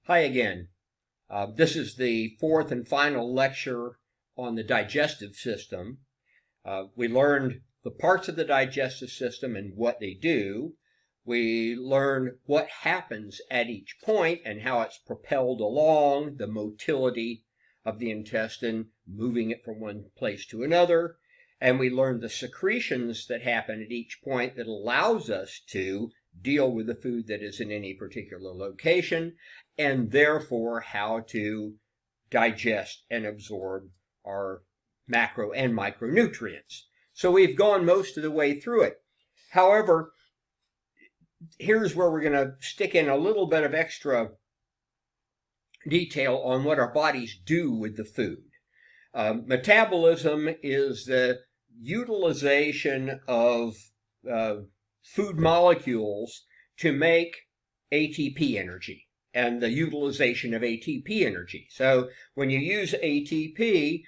Hi again. This is the fourth and final lecture on the digestive system. We learned the parts of the digestive system and what they do. We learned what happens at each point and how it's propelled along, the motility of the intestine, moving it from one place to another. And we learned the secretions that happen at each point that allows us to deal with the food that is in any particular location, and therefore how to digest and absorb our macro and micronutrients. So we've gone most of the way through it. However, here's where we're going to stick in a little bit of extra detail on what our bodies do with the food. Metabolism is the utilization of food molecules to make ATP energy and the utilization of ATP energy. So when you use ATP,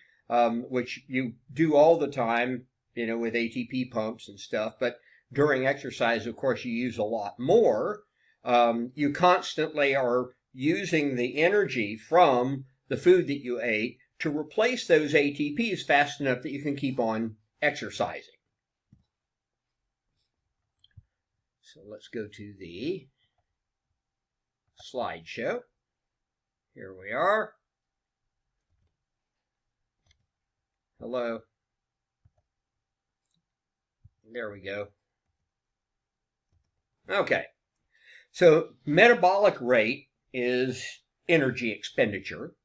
which you do all the time, with ATP pumps and stuff, but during exercise, of course, you use a lot more. You constantly are using the energy from the food that you ate to replace those ATPs fast enough that you can keep on exercising. So let's go to the slideshow. Here we are. Hello. There we go. Okay. So metabolic rate is energy expenditure.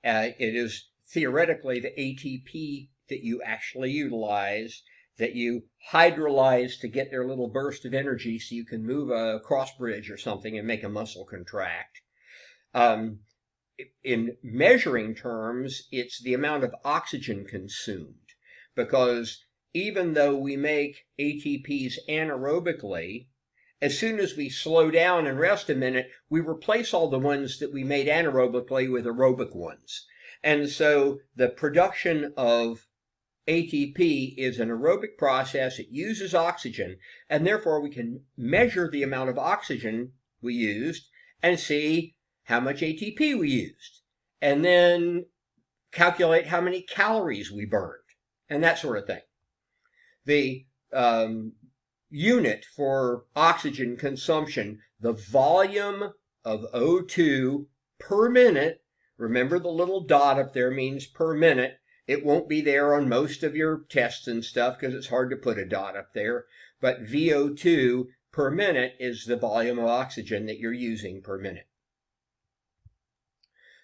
It is theoretically the ATP that you actually utilize, that you hydrolyze to get their little burst of energy so you can move a cross bridge or something and make a muscle contract. In measuring terms, it's the amount of oxygen consumed, because even though we make ATPs anaerobically, as soon as we slow down and rest a minute, we replace all the ones that we made anaerobically with aerobic ones. And so the production of ATP is an aerobic process. It uses oxygen, and therefore we can measure the amount of oxygen we used and see how much ATP we used, and then calculate how many calories we burned, and that sort of thing. The unit for oxygen consumption, the volume of O2 per minute, remember the little dot up there means per minute. It won't be there on most of your tests and stuff because it's hard to put a dot up there. But VO2 per minute is the volume of oxygen that you're using per minute.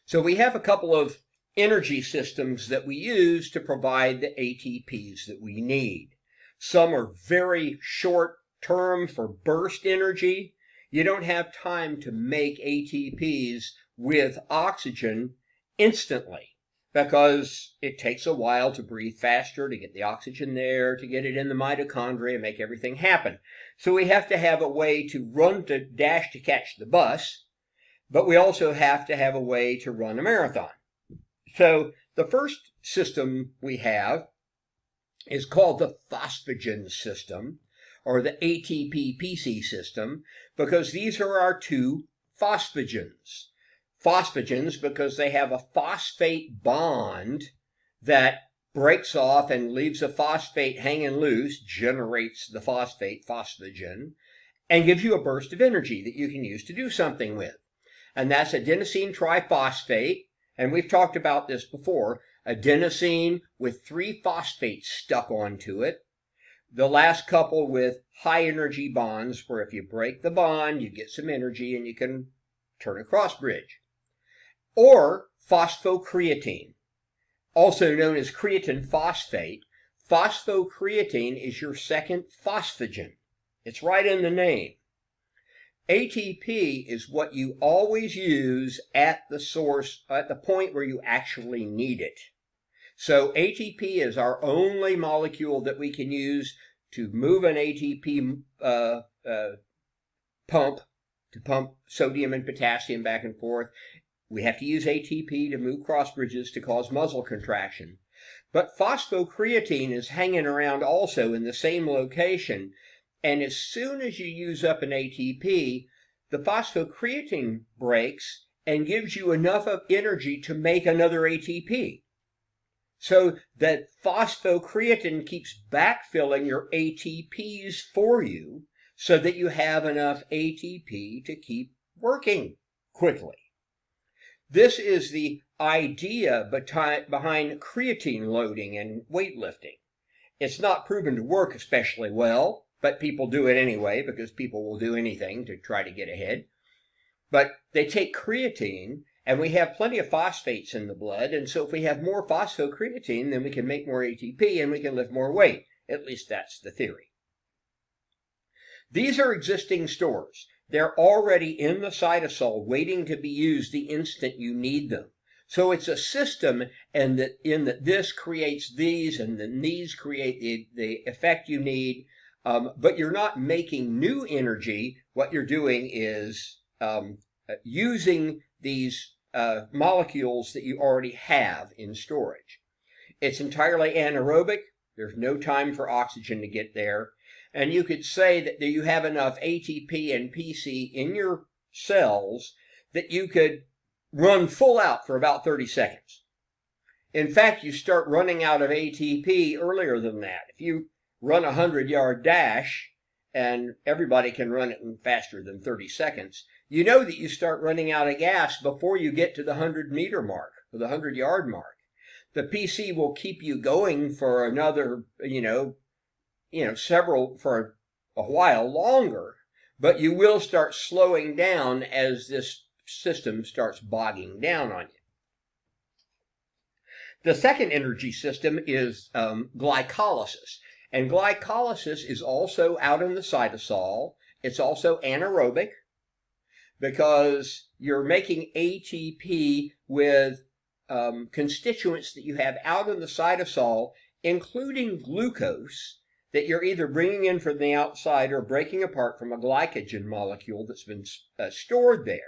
So we have a couple of energy systems that we use to provide the ATPs that we need. Some are very short term for burst energy. You don't have time to make ATPs with oxygen instantly, because it takes a while to breathe faster, to get the oxygen there, to get it in the mitochondria, make everything happen. So we have to have a way to run to dash to catch the bus, but we also have to have a way to run a marathon. So the first system we have is called the phosphagen system, or the ATP-PC system, because these are our two phosphagens. Phosphagens because they have a phosphate bond that breaks off and leaves a phosphate hanging loose, generates the phosphate, phosphagen, and gives you a burst of energy that you can use to do something with. And that's adenosine triphosphate, and we've talked about this before, adenosine with 3 phosphates stuck onto it, the last couple with high energy bonds, where if you break the bond, you get some energy and you can turn a cross bridge. Or phosphocreatine, also known as creatine phosphate. Phosphocreatine is your second phosphagen. It's right in the name. ATP is what you always use at the source, at the point where you actually need it. So ATP is our only molecule that we can use to move an ATP pump, to pump sodium and potassium back and forth. We have to use ATP to move cross bridges to cause muscle contraction. But phosphocreatine is hanging around also in the same location, and as soon as you use up an ATP, the phosphocreatine breaks and gives you enough of energy to make another ATP. So that phosphocreatine keeps backfilling your ATPs for you so that you have enough ATP to keep working quickly. This is the idea behind creatine loading and weightlifting. It's not proven to work especially well, but people do it anyway because people will do anything to try to get ahead. But they take creatine, and we have plenty of phosphates in the blood, and so if we have more phosphocreatine, then we can make more ATP and we can lift more weight. At least that's the theory. These are existing stores. They're already in the cytosol waiting to be used the instant you need them. So it's a system, and that this creates these, and then these create the effect you need. But you're not making new energy. What you're doing is using these molecules that you already have in storage. It's entirely anaerobic. There's no time for oxygen to get there. And you could say that you have enough ATP and PC in your cells that you could run full out for about 30 seconds. In fact, you start running out of ATP earlier than that. If you run a 100-yard dash, and everybody can run it in faster than 30 seconds, you know that you start running out of gas before you get to the 100-meter mark, or the 100-yard mark. The PC will keep you going for another, for a while longer, but you will start slowing down as this system starts bogging down on you. The second energy system is glycolysis. And glycolysis is also out in the cytosol. It's also anaerobic because you're making ATP with constituents that you have out in the cytosol, including glucose, that you're either bringing in from the outside or breaking apart from a glycogen molecule that's been stored there.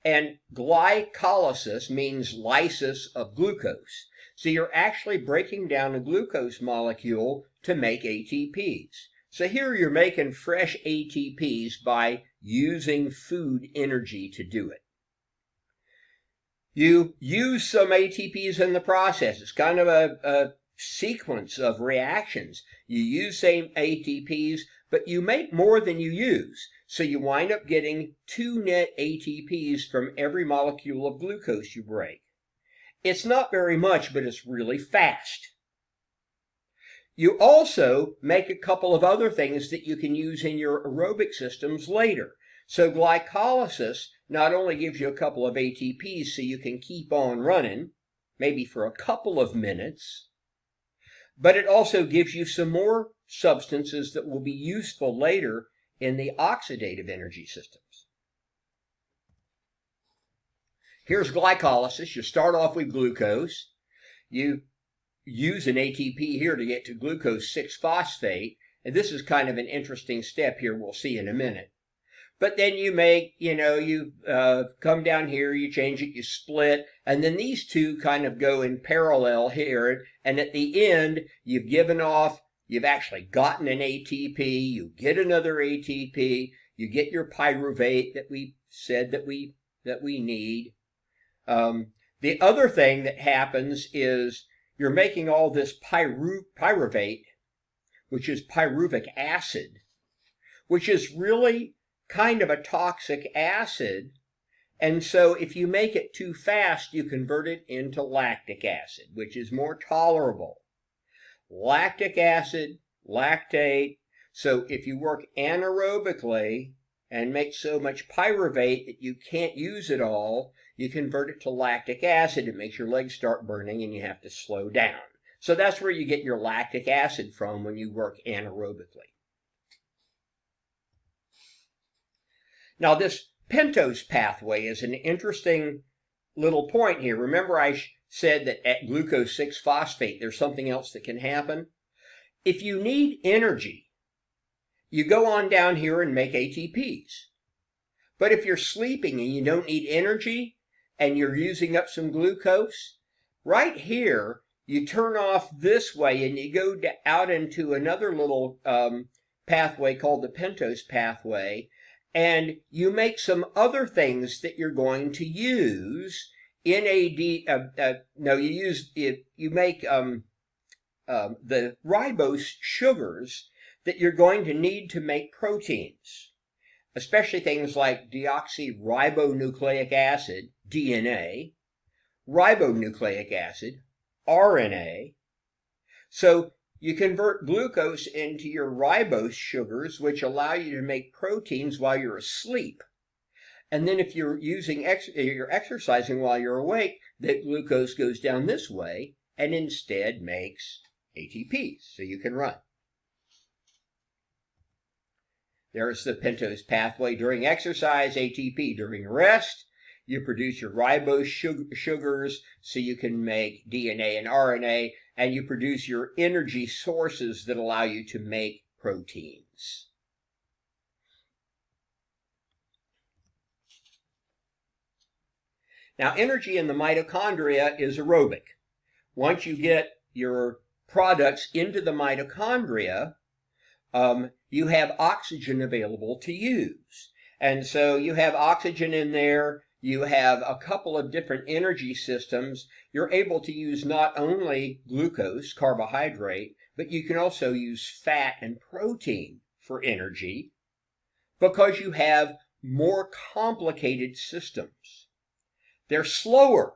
And glycolysis means lysis of glucose. So you're actually breaking down a glucose molecule to make ATPs. So here you're making fresh ATPs by using food energy to do it. You use some ATPs in the process. It's kind of a sequence of reactions. You use same ATPs, but you make more than you use. So you wind up getting 2 net ATPs from every molecule of glucose you break. It's not very much, but it's really fast. You also make a couple of other things that you can use in your aerobic systems later. So glycolysis not only gives you a couple of ATPs so you can keep on running, maybe for a couple of minutes, but it also gives you some more substances that will be useful later in the oxidative energy systems. Here's glycolysis. You start off with glucose. You use an ATP here to get to glucose 6-phosphate, and this is kind of an interesting step here we'll see in a minute. But then you make, you come down here, you change it, you split, and then these two kind of go in parallel here, and at the end, you've actually gotten an ATP, you get another ATP, you get your pyruvate that we said that we need. The other thing that happens is you're making all this pyruvate, which is pyruvic acid, which is really kind of a toxic acid, and so if you make it too fast, you convert it into lactic acid, which is more tolerable. Lactic acid, lactate, so if you work anaerobically and make so much pyruvate that you can't use it all, you convert it to lactic acid. It makes your legs start burning and you have to slow down. So that's where you get your lactic acid from when you work anaerobically. Now this Pentose pathway is an interesting little point here. Remember I said that at glucose 6-phosphate there's something else that can happen? If you need energy, you go on down here and make ATPs. But if you're sleeping and you don't need energy and you're using up some glucose, right here you turn off this way and you go out into another little pathway called the Pentose pathway, and you make some other things that you're going to use. You make the ribose sugars that you're going to need to make proteins, especially things like deoxyribonucleic acid, DNA, ribonucleic acid, RNA. So you convert glucose into your ribose sugars, which allow you to make proteins while you're asleep. And then if you're you're exercising while you're awake, that glucose goes down this way and instead makes ATPs, so you can run. There's the Pentose pathway during exercise, ATP during rest. You produce your ribose sugars so you can make DNA and RNA, and you produce your energy sources that allow you to make proteins. Now, energy in the mitochondria is aerobic. Once you get your products into the mitochondria, you have oxygen available to use. And so you have oxygen in there, you have a couple of different energy systems. You're able to use not only glucose, carbohydrate, but you can also use fat and protein for energy because you have more complicated systems. They're slower,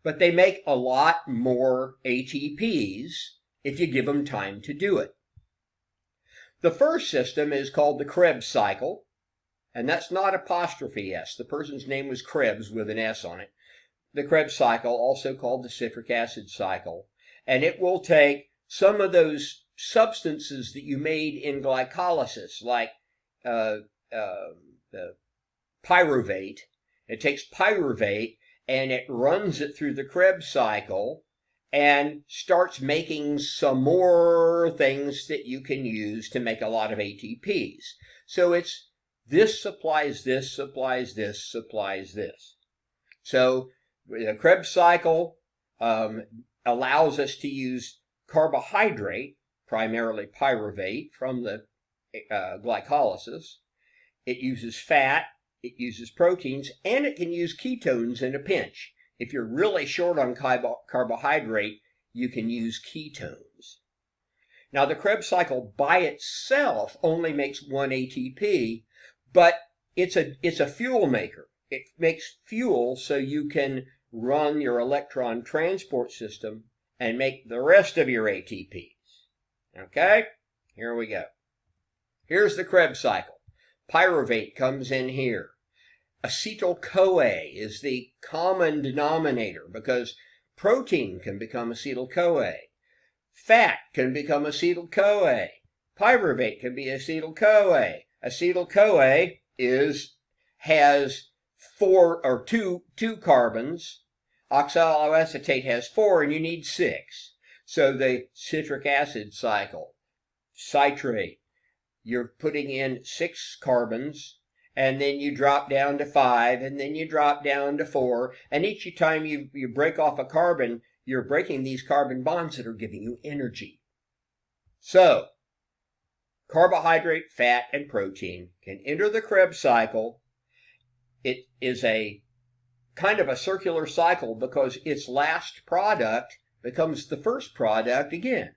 but they make a lot more ATPs if you give them time to do it. The first system is called the Krebs cycle, and that's not apostrophe S. The person's name was Krebs with an S on it. The Krebs cycle, also called the citric acid cycle, and it will take some of those substances that you made in glycolysis, like the pyruvate. It takes pyruvate and it runs it through the Krebs cycle and starts making some more things that you can use to make a lot of ATPs. So it's this supplies this, supplies this, supplies this. So the Krebs cycle allows us to use carbohydrate, primarily pyruvate, from the glycolysis. It uses fat, it uses proteins, and it can use ketones in a pinch. If you're really short on carbohydrate, you can use ketones. Now, the Krebs cycle by itself only makes one ATP, but it's a fuel maker. It makes fuel so you can run your electron transport system and make the rest of your ATPs. Okay? Here we go. Here's the Krebs cycle. Pyruvate comes in here. Acetyl-CoA is the common denominator because protein can become acetyl-CoA. Fat can become acetyl-CoA. Pyruvate can be acetyl-CoA. Acetyl-CoA has two carbons. Oxaloacetate has 4, and you need 6. So the citric acid cycle, citrate, you're putting in 6 carbons, and then you drop down to 5, and then you drop down to 4, and each time you break off a carbon, you're breaking these carbon bonds that are giving you energy. So, carbohydrate, fat, and protein can enter the Krebs cycle. It is a kind of a circular cycle because its last product becomes the first product again.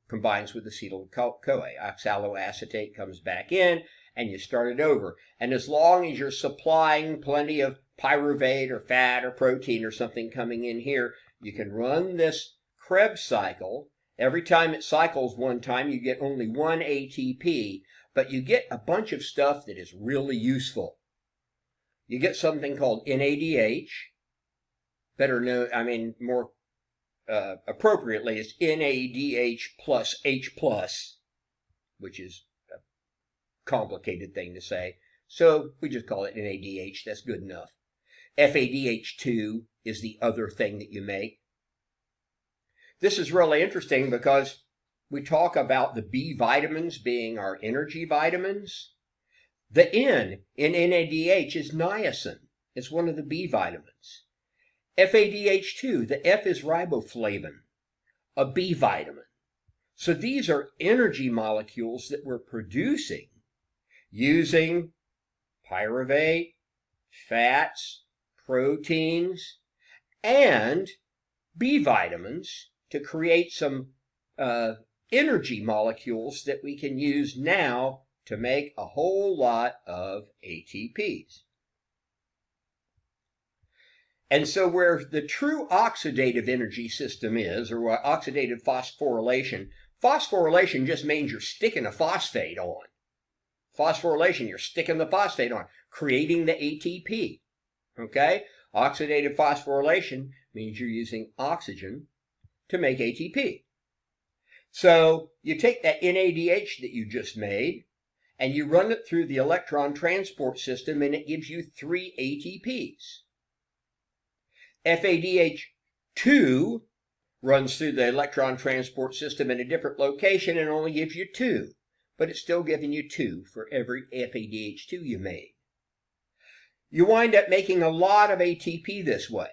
Combines with acetyl-CoA. Oxaloacetate comes back in, and you start it over. And as long as you're supplying plenty of pyruvate or fat or protein or something coming in here, you can run this Krebs cycle. Every time it cycles one time, you get only one ATP, but you get a bunch of stuff that is really useful. You get something called NADH, more appropriately, it's NADH plus H+, which is a complicated thing to say. So we just call it NADH. That's good enough. FADH2 is the other thing that you make. This is really interesting because we talk about the B vitamins being our energy vitamins. The N in NADH is niacin. It's one of the B vitamins. FADH2, the F is riboflavin, a B vitamin. So these are energy molecules that we're producing using pyruvate, fats, proteins, and B vitamins to create some energy molecules that we can use now to make a whole lot of ATPs. And so where the true oxidative energy system is, or oxidative phosphorylation, phosphorylation just means you're sticking a phosphate on. Phosphorylation, you're sticking the phosphate on, creating the ATP. Okay? Oxidative phosphorylation means you're using oxygen to make ATP. So you take that NADH that you just made, and you run it through the electron transport system, and it gives you 3 ATPs. FADH2 runs through the electron transport system in a different location and only gives you 2, but it's still giving you 2 for every FADH2 you made. You wind up making a lot of ATP this way.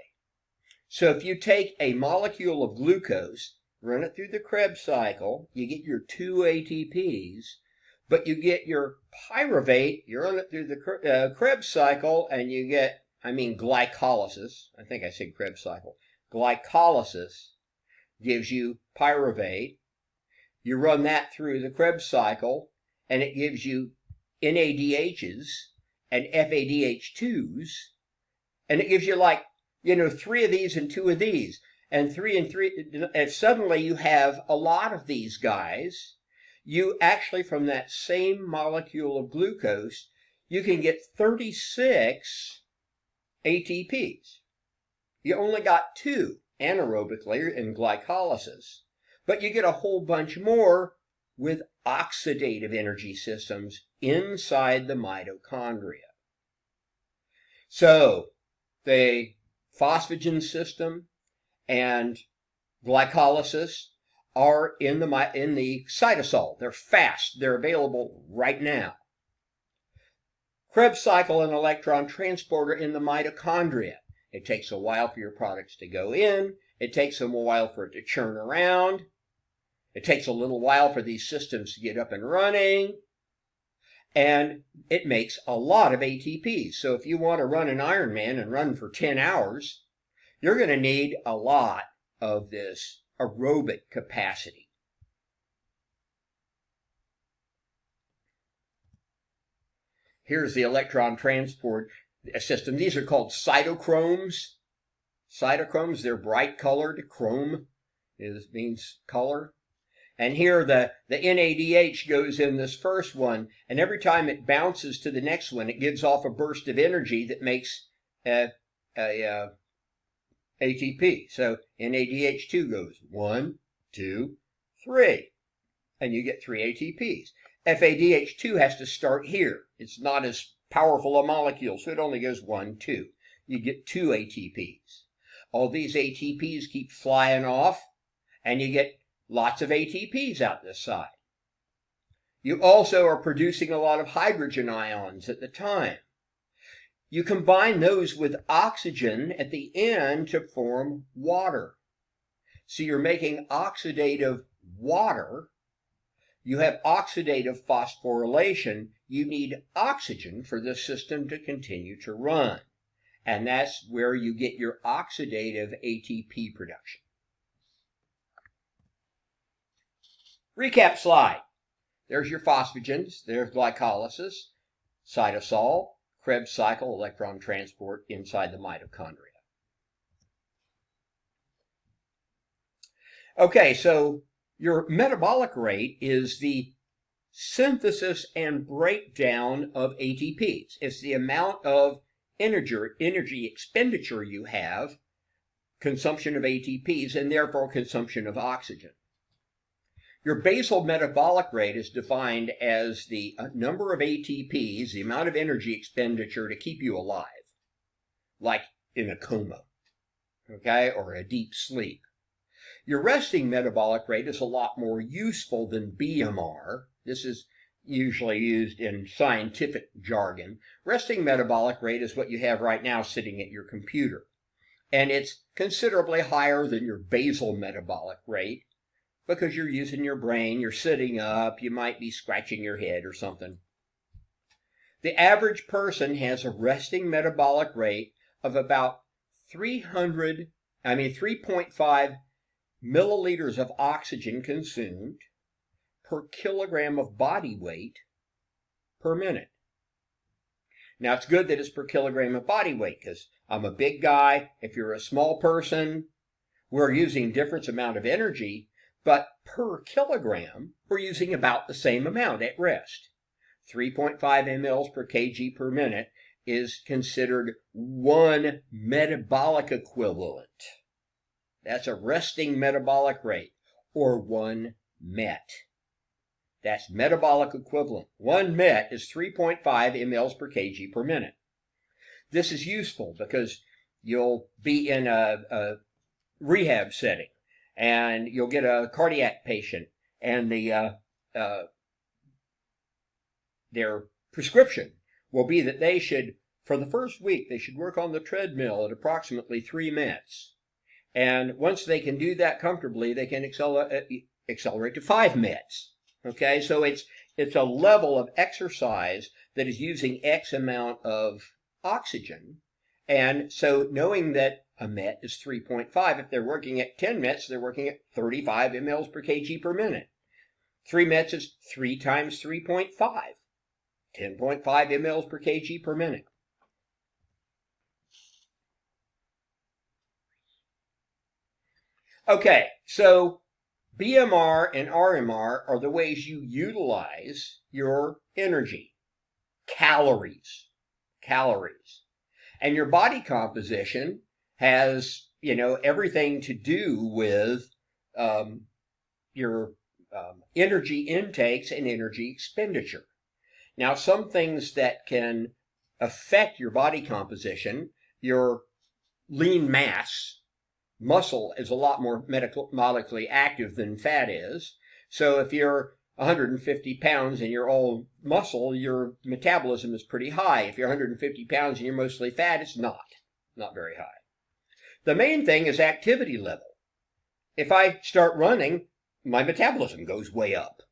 So if you take a molecule of glucose, run it through the Krebs cycle, you get your 2 ATPs, but you get your pyruvate, you run it through the Krebs cycle, and you get, glycolysis. I think I said Krebs cycle. Glycolysis gives you pyruvate. You run that through the Krebs cycle, and it gives you NADHs and FADH2s, and it gives you 3 of these and 2 of these, and 3 and 3, and suddenly you have a lot of these guys. You actually, from that same molecule of glucose, you can get 36 ATPs. You only got 2 anaerobically in glycolysis, but you get a whole bunch more with oxidative energy systems inside the mitochondria. So the phosphagen system and glycolysis are in the cytosol. They're fast. They're available right now. Krebs cycle and electron transporter in the mitochondria. It takes a while for your products to go in. It takes them a while for it to churn around. It takes a little while for these systems to get up and running. And it makes a lot of ATPs. So if you want to run an Ironman and run for 10 hours, you're going to need a lot of this aerobic capacity. Here's the electron transport system. These are called cytochromes. Cytochromes, they're bright colored. Chrome means color. And here the NADH goes in this first one, and every time it bounces to the next one, it gives off a burst of energy that makes ATP. So NADH2 goes 1, 2, 3, and you get 3 ATPs. FADH2 has to start here. It's not as powerful a molecule, so it only goes 1, 2. You get 2 ATPs. All these ATPs keep flying off, and you get lots of ATPs out this side. You also are producing a lot of hydrogen ions at the time. You combine those with oxygen at the end to form water. So you're making oxidative water. You have oxidative phosphorylation. You need oxygen for the system to continue to run. And that's where you get your oxidative ATP production. Recap slide. There's your phosphagens. There's glycolysis, cytosol, Krebs cycle, electron transport inside the mitochondria. Okay, so your metabolic rate is the synthesis and breakdown of ATPs. It's the amount of energy expenditure you have, consumption of ATPs, and therefore consumption of oxygen. Your basal metabolic rate is defined as the number of ATPs, the amount of energy expenditure to keep you alive, like in a coma, okay, or a deep sleep. Your resting metabolic rate is a lot more useful than BMR. This is usually used in scientific jargon. Resting metabolic rate is what you have right now sitting at your computer. And it's considerably higher than your basal metabolic rate because you're using your brain, you're sitting up, you might be scratching your head or something. The average person has a resting metabolic rate of about 3.5 milliliters of oxygen consumed per kilogram of body weight per minute. Now, it's good that it's per kilogram of body weight, because I'm a big guy. If you're a small person, we're using different amount of energy, but per kilogram, we're using about the same amount at rest. 3.5 mLs per kg per minute is considered one metabolic equivalent. That's a resting metabolic rate, or 1 MET. That's metabolic equivalent. 1 MET is 3.5 mLs per kg per minute. This is useful because you'll be in a rehab setting, and you'll get a cardiac patient, and their prescription will be that they should, for the first week, they should work on the treadmill at approximately 3 METs. And once they can do that comfortably, they can accelerate to 5 METs. Okay, so it's a level of exercise that is using X amount of oxygen. And so knowing that a MET is 3.5, if they're working at 10 METs, they're working at 35 mLs per kg per minute. 3 METs is 3 times 3.5, 10.5 mLs per kg per minute. Okay, so BMR and RMR are the ways you utilize your energy. Calories. And your body composition has, everything to do with your energy intakes and energy expenditure. Now, some things that can affect your body composition, your lean mass. Muscle is a lot more metabolically active than fat is. So if you're 150 pounds and you're all muscle, your metabolism is pretty high. If you're 150 pounds and you're mostly fat, it's not very high. The main thing is activity level. If I start running, my metabolism goes way up.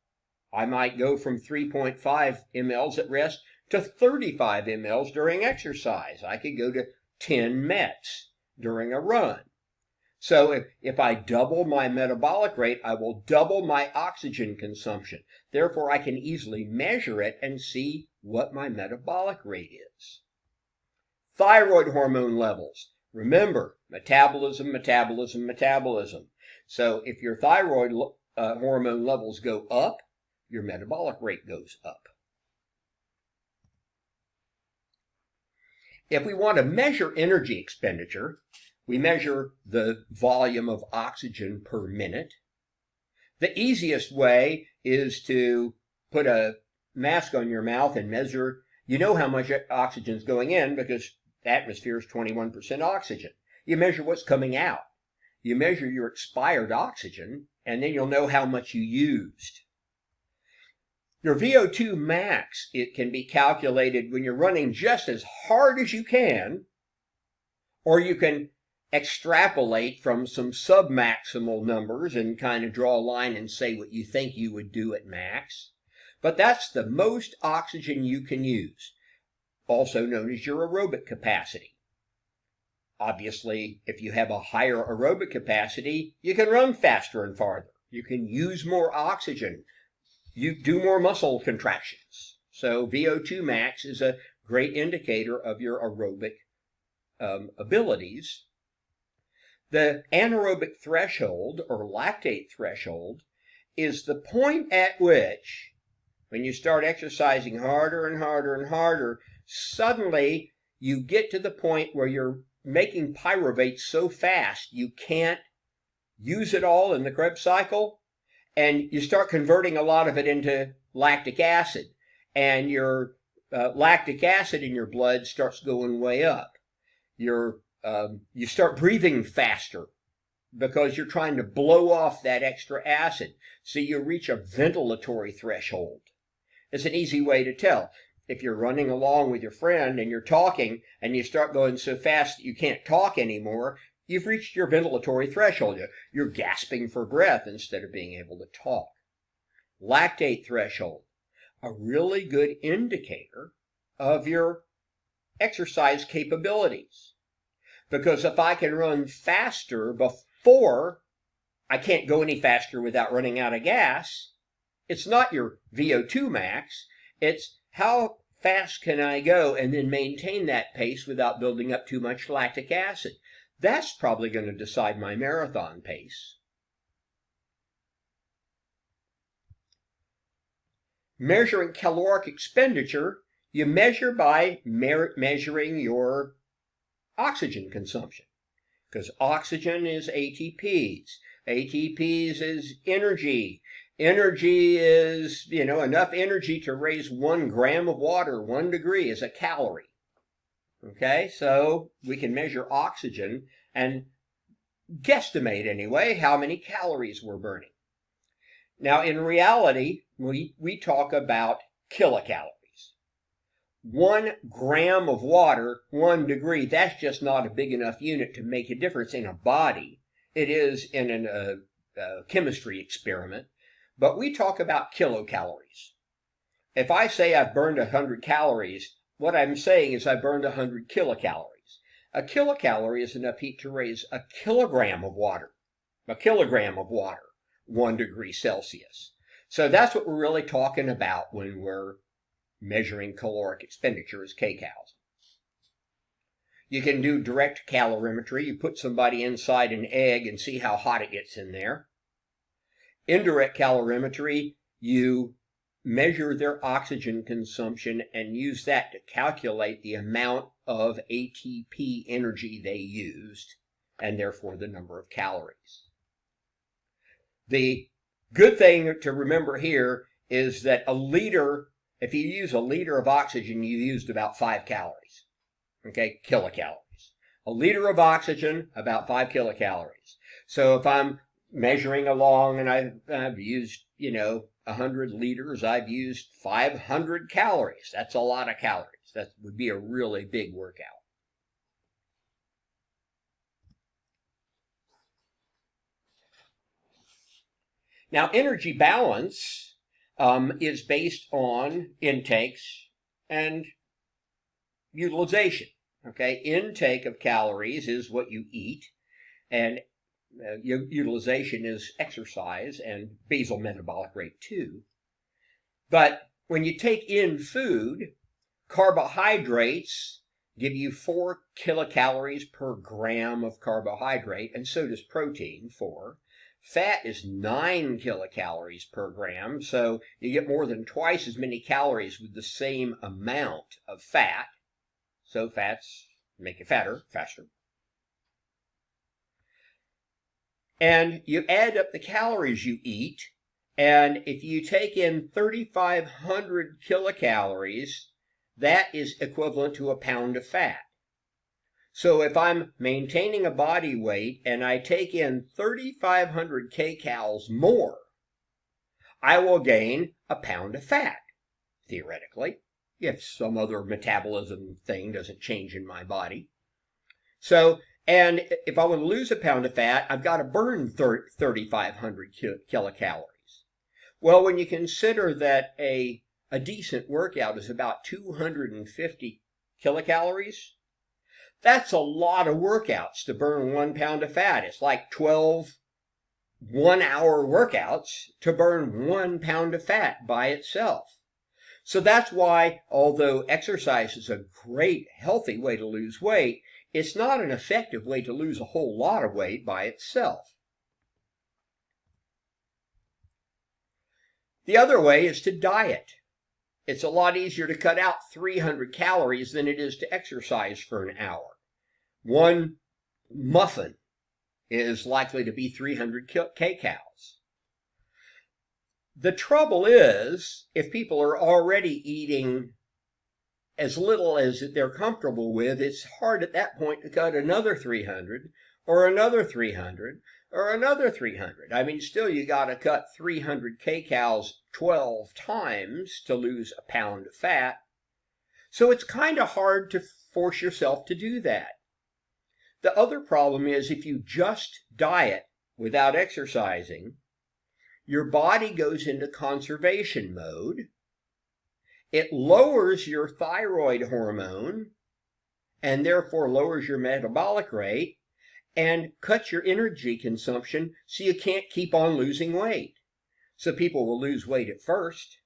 I might go from 3.5 mLs at rest to 35 mLs during exercise. I could go to 10 METs during a run. So if I double my metabolic rate, I will double my oxygen consumption. Therefore, I can easily measure it and see what my metabolic rate is. Thyroid hormone levels. Remember, metabolism. So if your thyroid hormone levels go up, your metabolic rate goes up. If we want to measure energy expenditure, we measure the volume of oxygen per minute. The easiest way is to put a mask on your mouth and measure. You know how much oxygen is going in because the atmosphere is 21% oxygen. You measure what's coming out. You measure your expired oxygen, and then you'll know how much you used. Your VO2 max, it can be calculated when you're running just as hard as you can, or you can extrapolate from some submaximal numbers and kind of draw a line and say what you think you would do at max. But that's the most oxygen you can use, also known as your aerobic capacity. Obviously, if you have a higher aerobic capacity, you can run faster and farther. You can use more oxygen. You do more muscle contractions. So VO2 max is a great indicator of your aerobic abilities. The anaerobic threshold or lactate threshold is the point at which, when you start exercising harder and harder and harder, suddenly you get to the point where you're making pyruvate so fast you can't use it all in the Krebs cycle, and you start converting a lot of it into lactic acid, and your lactic acid in your blood starts going way up. You start breathing faster because you're trying to blow off that extra acid. So you reach a ventilatory threshold. It's an easy way to tell. If you're running along with your friend and you're talking and you start going so fast that you can't talk anymore, you've reached your ventilatory threshold. You're gasping for breath instead of being able to talk. Lactate threshold, a really good indicator of your exercise capabilities. Because if I can run faster before, I can't go any faster without running out of gas. It's not your VO2 max. It's how fast can I go and then maintain that pace without building up too much lactic acid. That's probably going to decide my marathon pace. Measuring caloric expenditure, you measure by measuring your oxygen consumption, because oxygen is ATPs. ATPs is energy. Energy is, enough energy to raise 1 gram of water. 1 degree is a calorie. Okay, so we can measure oxygen and guesstimate anyway how many calories we're burning. Now, in reality, we talk about kilocalories. 1 gram of water, 1 degree, that's just not a big enough unit to make a difference in a body. It is in a chemistry experiment, but we talk about kilocalories. If I say I've burned 100 calories, what I'm saying is I burned 100 kilocalories. A kilocalorie is enough heat to raise a kilogram of water. A kilogram of water, 1 degree Celsius. So that's what we're really talking about when we're measuring caloric expenditure as kcals. You can do direct calorimetry. You put somebody inside an egg and see how hot it gets in there. Indirect calorimetry, you measure their oxygen consumption and use that to calculate the amount of ATP energy they used, and therefore the number of calories. The good thing to remember here is that if you use a liter of oxygen, you used about 5 calories. Okay, kilocalories. A liter of oxygen, about 5 kilocalories. So if I'm measuring along and I've used, 100 liters, I've used 500 calories. That's a lot of calories. That would be a really big workout. Now, energy balance is based on intakes and utilization. Okay, intake of calories is what you eat, and utilization is exercise and basal metabolic rate too. But when you take in food, carbohydrates give you 4 kilocalories per gram of carbohydrate, and so does protein, 4. Fat is 9 kilocalories per gram, so you get more than twice as many calories with the same amount of fat. So fats make you fatter, faster. And you add up the calories you eat, and if you take in 3,500 kilocalories, that is equivalent to a pound of fat. So if I'm maintaining a body weight and I take in 3,500 kcals more, I will gain a pound of fat, theoretically, if some other metabolism thing doesn't change in my body. So, and if I want to lose a pound of fat, I've got to burn 3,500 kilocalories. Well, when you consider that a decent workout is about 250 kilocalories, that's a lot of workouts to burn 1 pound of fat. It's like 12 one-hour workouts to burn 1 pound of fat by itself. So that's why, although exercise is a great, healthy way to lose weight, it's not an effective way to lose a whole lot of weight by itself. The other way is to diet. It's a lot easier to cut out 300 calories than it is to exercise for an hour. 1 muffin is likely to be 300 kcals. The trouble is, if people are already eating as little as they're comfortable with, it's hard at that point to cut another 300 or another 300 or another 300. I mean, still you got to cut 300 kcals 12 times to lose a pound of fat. So it's kind of hard to force yourself to do that. The other problem is if you just diet without exercising, your body goes into conservation mode, It lowers your thyroid hormone and therefore lowers your metabolic rate and cuts your energy consumption so you can't keep on losing weight. So people will lose weight at first,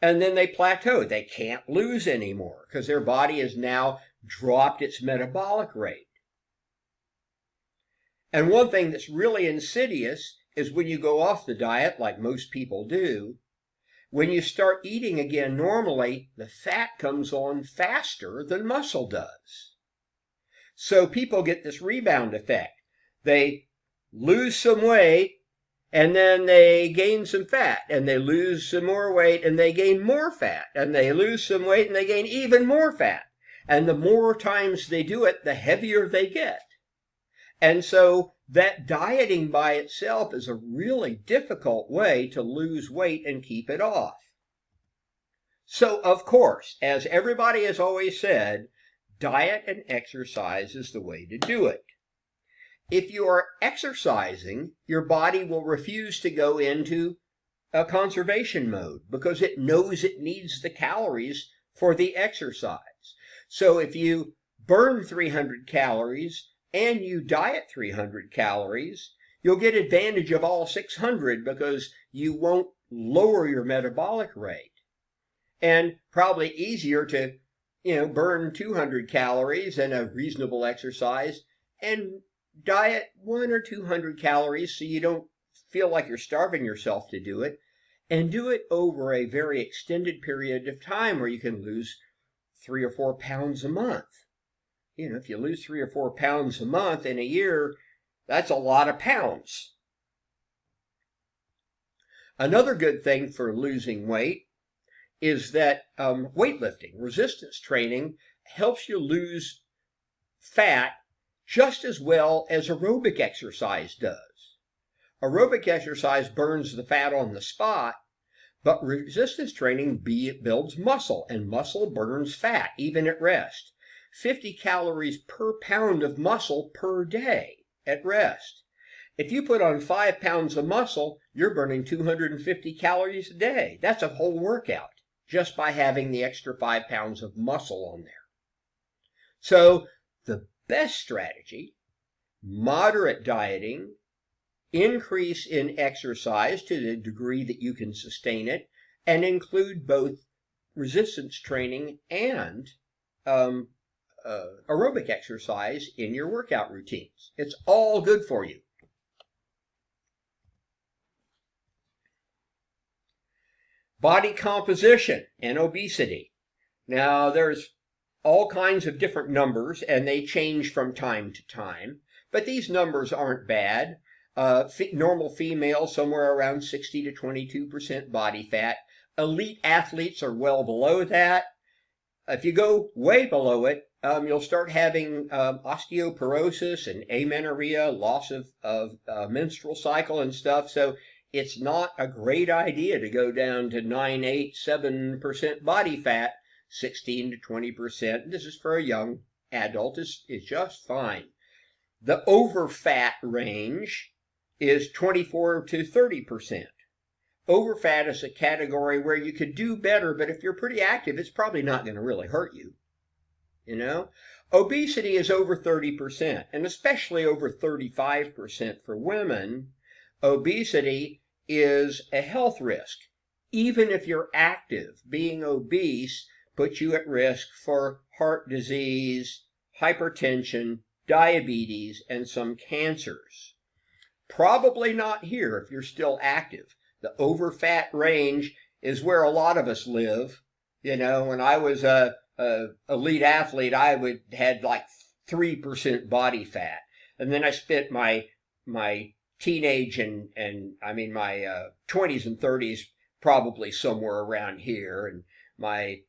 and then they plateau. They can't lose anymore because their body has now dropped its metabolic rate. And one thing that's really insidious is when you go off the diet, like most people do, when you start eating again normally, the fat comes on faster than muscle does. So people get this rebound effect. They lose some weight, and then they gain some fat, and they lose some more weight, and they gain more fat, and they lose some weight, and they gain even more fat. And the more times they do it, the heavier they get. And so that dieting by itself is a really difficult way to lose weight and keep it off. So, of course, as everybody has always said, diet and exercise is the way to do it. If you are exercising, your body will refuse to go into a conservation mode because it knows it needs the calories for the exercise. So if you burn 300 calories and you diet 300 calories, you'll get advantage of all 600 because you won't lower your metabolic rate. And probably easier to, burn 200 calories and a reasonable exercise and diet 100 or 200 calories so you don't feel like you're starving yourself to do it, and do it over a very extended period of time where you can lose 3 or 4 pounds a month. If you lose 3 or 4 pounds a month in a year, that's a lot of pounds. Another good thing for losing weight is that weightlifting, resistance training, helps you lose fat just as well as aerobic exercise does. Aerobic exercise burns the fat on the spot, but resistance training builds muscle, and muscle burns fat even at rest. 50 calories per pound of muscle per day at rest. If you put on 5 pounds of muscle, you're burning 250 calories a day. That's a whole workout just by having the extra 5 pounds of muscle on there. So the best strategy, moderate dieting, increase in exercise to the degree that you can sustain it, and include both resistance training and aerobic exercise in your workout routines. It's all good for you. Body composition and obesity. Now, there's all kinds of different numbers, and they change from time to time, but these numbers aren't bad. Normal female, somewhere around 60 to 22% body fat. Elite athletes are well below that. If you go way below it, you'll start having osteoporosis and amenorrhea, loss of menstrual cycle and stuff. So it's not a great idea to go down to 9, 8, 7% body fat. 16 to 20%. This is for a young adult is just fine. The overfat range is 24 to 30%. Overfat is a category where you could do better, but if you're pretty active, it's probably not going to really hurt you. Obesity is over 30%, and especially over 35% for women. Obesity is a health risk. Even if you're active, being obese puts you at risk for heart disease, hypertension, diabetes, and some cancers. Probably not here if you're still active. The overfat range is where a lot of us live. When I was a elite athlete, I had like 3% body fat. And then I spent my teenage and my 20s and 30s probably somewhere around here. And my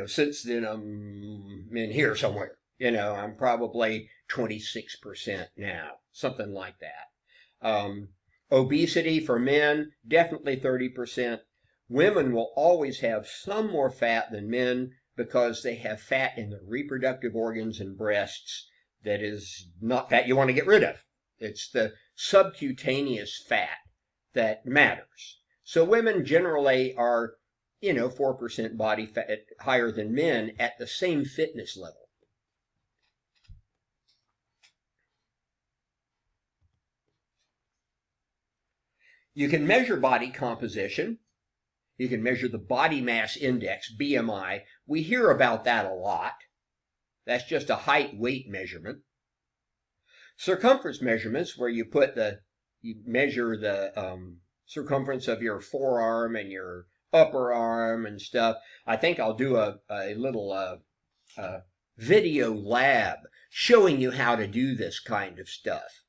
since then I'm in here somewhere. I'm probably 26% now, something like that. Obesity for men, definitely 30%. Women will always have some more fat than men because they have fat in the reproductive organs and breasts that is not fat you want to get rid of. It's the subcutaneous fat that matters. So women generally are 4% body fat higher than men at the same fitness level. You can measure body composition. You can measure the body mass index, BMI. We hear about that a lot. That's just a height weight measurement. Circumference measurements, where you measure the circumference of your forearm and your upper arm and stuff. I think I'll do a little video lab showing you how to do this kind of stuff.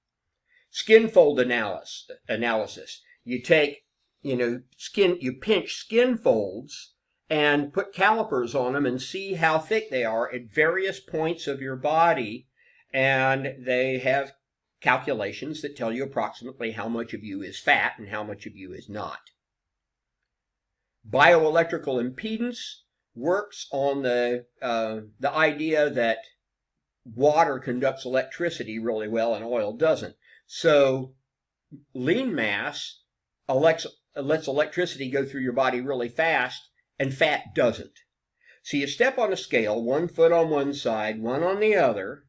Skin fold analysis. You take, you pinch skin folds and put calipers on them and see how thick they are at various points of your body. And they have calculations that tell you approximately how much of you is fat and how much of you is not. Bioelectrical impedance works on the idea that water conducts electricity really well and oil doesn't. So lean mass lets electricity go through your body really fast, and fat doesn't. So you step on a scale, 1 foot on one side, one on the other,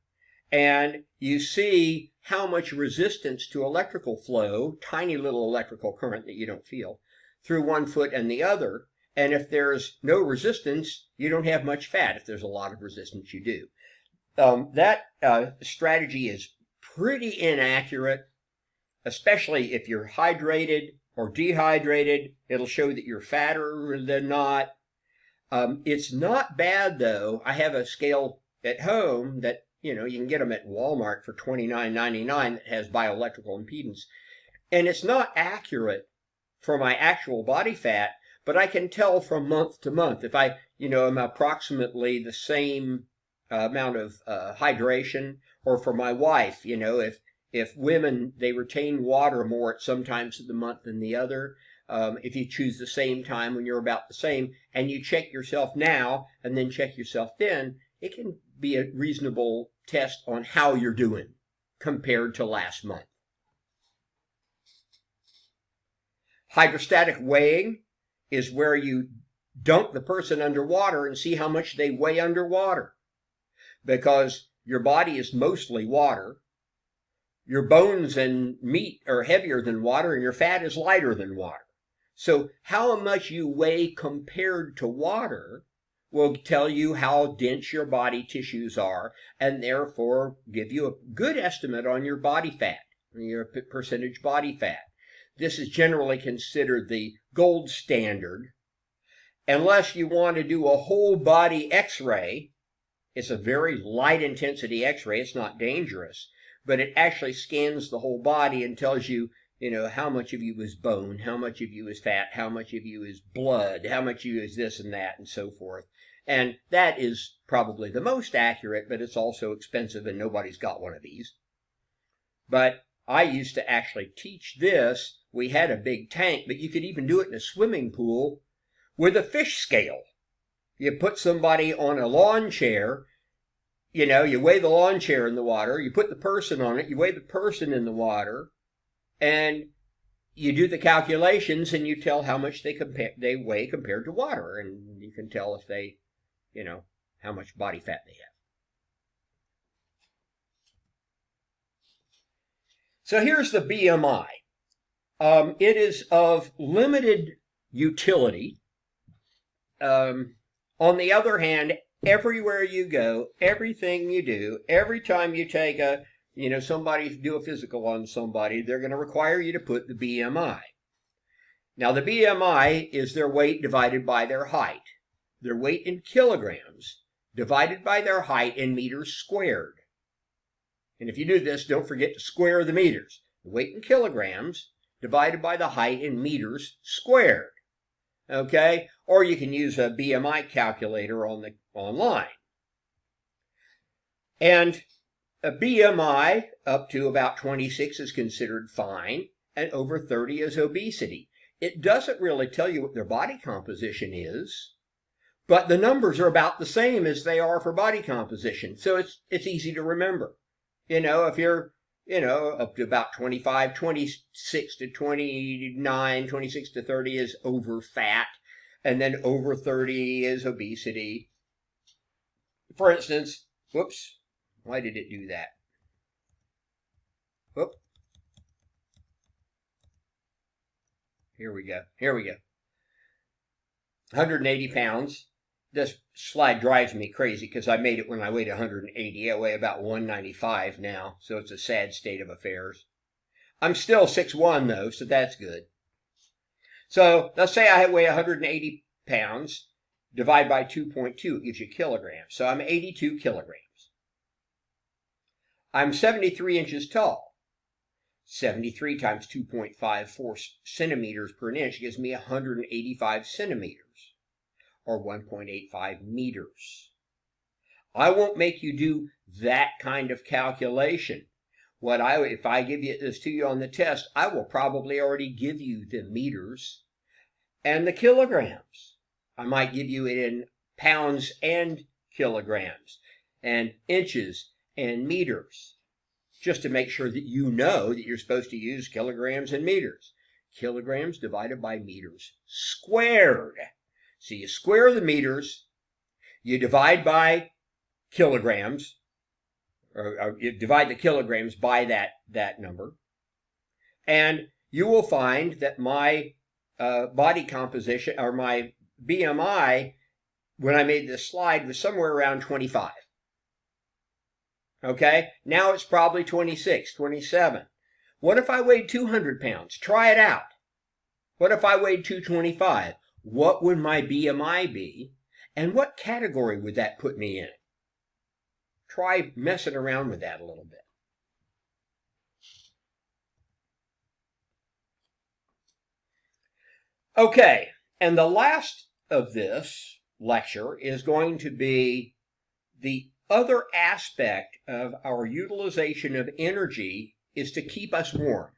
and you see how much resistance to electrical flow, tiny little electrical current that you don't feel, through 1 foot and the other. And if there's no resistance, you don't have much fat. If there's a lot of resistance, you do. That strategy is pretty inaccurate, especially if you're hydrated or dehydrated. It'll show that you're fatter than not. It's not bad, though. I have a scale at home that, you can get them at Walmart for $29.99 that has bioelectrical impedance. And it's not accurate for my actual body fat, but I can tell from month to month. If I, am approximately the same amount of hydration, or for my wife, if women, they retain water more at some times of the month than the other. If you choose the same time when you're about the same, and you check yourself now and then check yourself then, it can be a reasonable test on how you're doing compared to last month. Hydrostatic weighing is where you dunk the person underwater and see how much they weigh underwater. Because your body is mostly water. Your bones and meat are heavier than water, and your fat is lighter than water. So how much you weigh compared to water will tell you how dense your body tissues are, and therefore give you a good estimate on your body fat, your percentage body fat. This is generally considered the gold standard. Unless you want to do a whole body x-ray, it's a very light intensity x-ray, it's not dangerous, but it actually scans the whole body and tells you, how much of you is bone, how much of you is fat, how much of you is blood, how much of you is this and that, and so forth. And that is probably the most accurate, but it's also expensive, and nobody's got one of these. But I used to actually teach this. We had a big tank, but you could even do it in a swimming pool with a fish scale. You put somebody on a lawn chair, you weigh the lawn chair in the water, you put the person on it, you weigh the person in the water, and you do the calculations, and you tell how much they weigh compared to water, and you can tell if they, how much body fat they have. So here's the BMI. It is of limited utility. On the other hand, everywhere you go, everything you do, every time you take somebody do a physical on somebody, they're going to require you to put the BMI. Now, the BMI is their weight divided by their height. Their weight in kilograms divided by their height in meters squared. And if you do this, don't forget to square the meters. The weight in kilograms divided by the height in meters squared. Okay? Or you can use a BMI calculator online. And a BMI up to about 26 is considered fine, and over 30 is obesity. It doesn't really tell you what their body composition is, but the numbers are about the same as they are for body composition, so it's easy to remember. If you're, up to about 25, 26 to 29, 26 to 30 is over fat. and then over 30 is obesity. For instance, whoops, why did it do that? Whoop. Here we go. 180 pounds. This slide drives me crazy because I made it when I weighed 180. I weigh about 195 now, so it's a sad state of affairs. I'm still 6'1", though, so that's good. So let's say I weigh 180 pounds. Divide by 2.2, it gives you kilograms. So I'm 82 kilograms. I'm 73 inches tall. 73 times 2.54 centimeters per inch gives me 185 centimeters, or 1.85 meters. I won't make you do that kind of calculation. If I give this to you on the test, I will probably already give you the meters and the kilograms. I might give you it in pounds and kilograms, and inches and meters, just to make sure that you know that you're supposed to use kilograms and meters. Kilograms divided by meters squared. So you square the meters, you divide by kilograms, or you divide the kilograms by that number, and you will find that my body composition, or my BMI, when I made this slide, was somewhere around 25. Okay, now it's probably 26, 27. What if I weighed 200 pounds? Try it out. What if I weighed 225? What would my BMI be? And what category would that put me in? Try messing around with that a little bit. Okay, and the last of this lecture is going to be the other aspect of our utilization of energy is to keep us warm.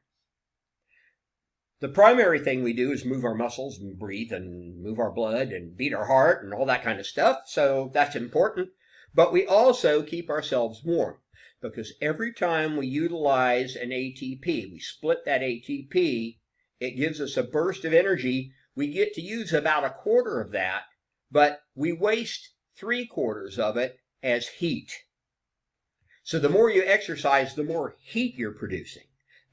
The primary thing we do is move our muscles and breathe and move our blood and beat our heart and all that kind of stuff, so that's important. But we also keep ourselves warm, because every time we utilize an ATP, we split that ATP, it gives us a burst of energy. We get to use about a quarter of that, but we waste 3/4 of it as heat. So the more you exercise, the more heat you're producing.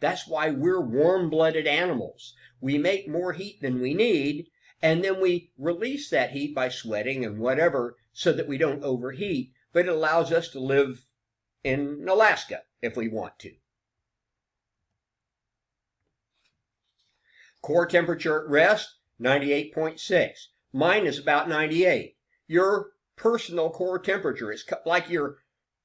That's why we're warm-blooded animals. We make more heat than we need, and then we release that heat by sweating and whatever so that we don't overheat, but it allows us to live in Alaska if we want to. Core temperature at rest, 98.6. Mine is about 98. Your personal core temperature is like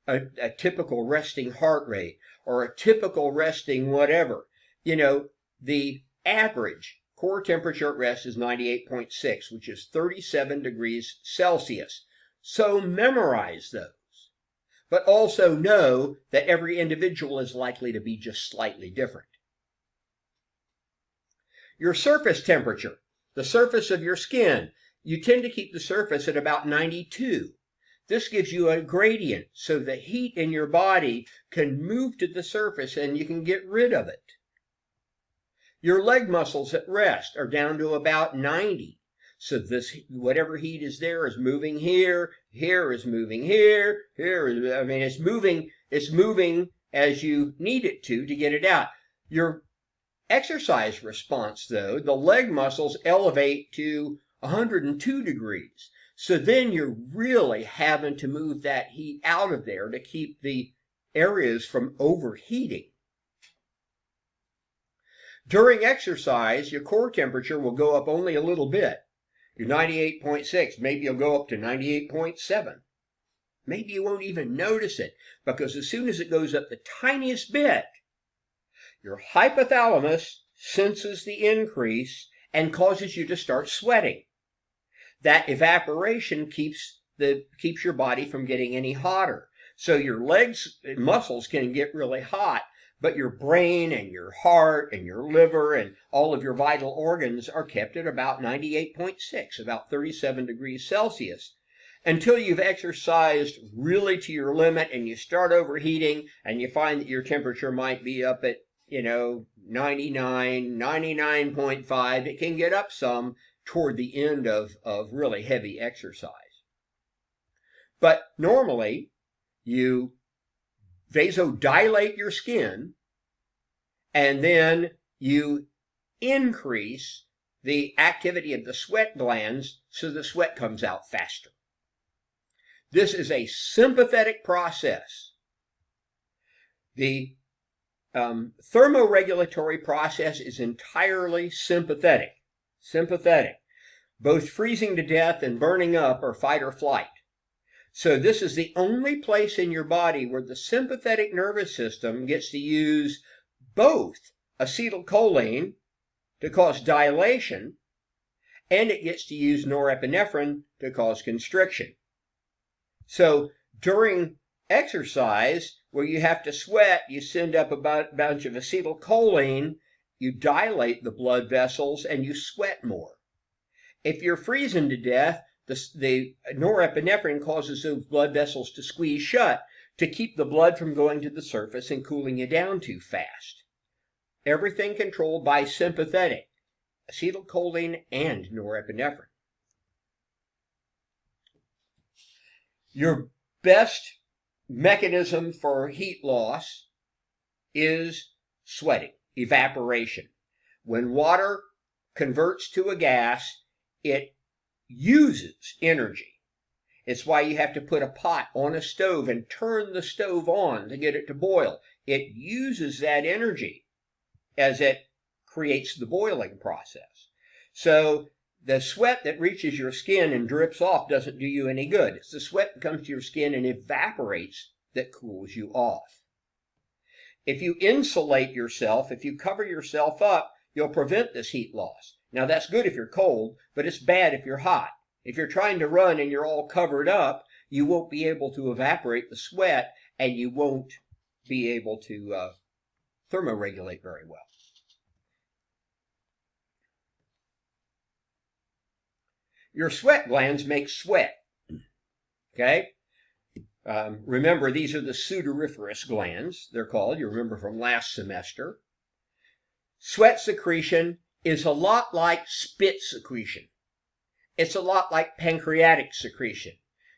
a typical resting heart rate or a typical resting whatever. You know, the average core temperature at rest is 98.6, which is 37 degrees Celsius. So memorize those. But also know that every individual is likely to be just slightly different. Your surface temperature, the surface of your skin, you tend to keep the surface at about 92. This gives you a gradient, so the heat in your body can move to the surface and you can get rid of it. Your leg muscles at rest are down to about 90. So this, whatever heat is there is moving here, here is moving here, here is, it's moving as you need it to get it out. Your exercise response, though, the leg muscles elevate to 102 degrees. So then you're really having to move that heat out of there to keep the areas from overheating. During exercise, your core temperature will go up only a little bit. You're 98.6, maybe you'll go up to 98.7. Maybe you won't even notice it, because as soon as it goes up the tiniest bit, your hypothalamus senses the increase and causes you to start sweating. That evaporation keeps your body from getting any hotter. So your legs and muscles can get really hot, but your brain and your heart and your liver and all of your vital organs are kept at about 98.6, about 37 degrees Celsius, until you've exercised really to your limit and you start overheating and you find that your temperature might be up at 99, 99.5. It can get up some toward the end of really heavy exercise. But normally, you vasodilate your skin, and then you increase the activity of the sweat glands so the sweat comes out faster. This is a sympathetic process. The thermoregulatory process is entirely sympathetic. Both freezing to death and burning up are fight or flight. So this is the only place in your body where the sympathetic nervous system gets to use both acetylcholine to cause dilation, and it gets to use norepinephrine to cause constriction. So during exercise, where you have to sweat, you send up a bunch of acetylcholine, you dilate the blood vessels, and you sweat more. If you're freezing to death, the norepinephrine causes those blood vessels to squeeze shut to keep the blood from going to the surface and cooling you down too fast. Everything controlled by sympathetic, acetylcholine and norepinephrine. Your best mechanism for heat loss is sweating, evaporation. When water converts to a gas, it uses energy. It's why you have to put a pot on a stove and turn the stove on to get it to boil. It uses that energy as it creates the boiling process. So the sweat that reaches your skin and drips off doesn't do you any good. It's the sweat that comes to your skin and evaporates that cools you off. If you insulate yourself, if you cover yourself up, you'll prevent this heat loss. Now that's good if you're cold, but it's bad if you're hot. If you're trying to run and you're all covered up, you won't be able to evaporate the sweat, and you won't be able to thermoregulate very well. Your sweat glands make sweat. Okay? Remember, these are the sudoriferous glands, they're called. You remember from last semester. Sweat secretion is a lot like spit secretion. It's a lot like pancreatic secretion.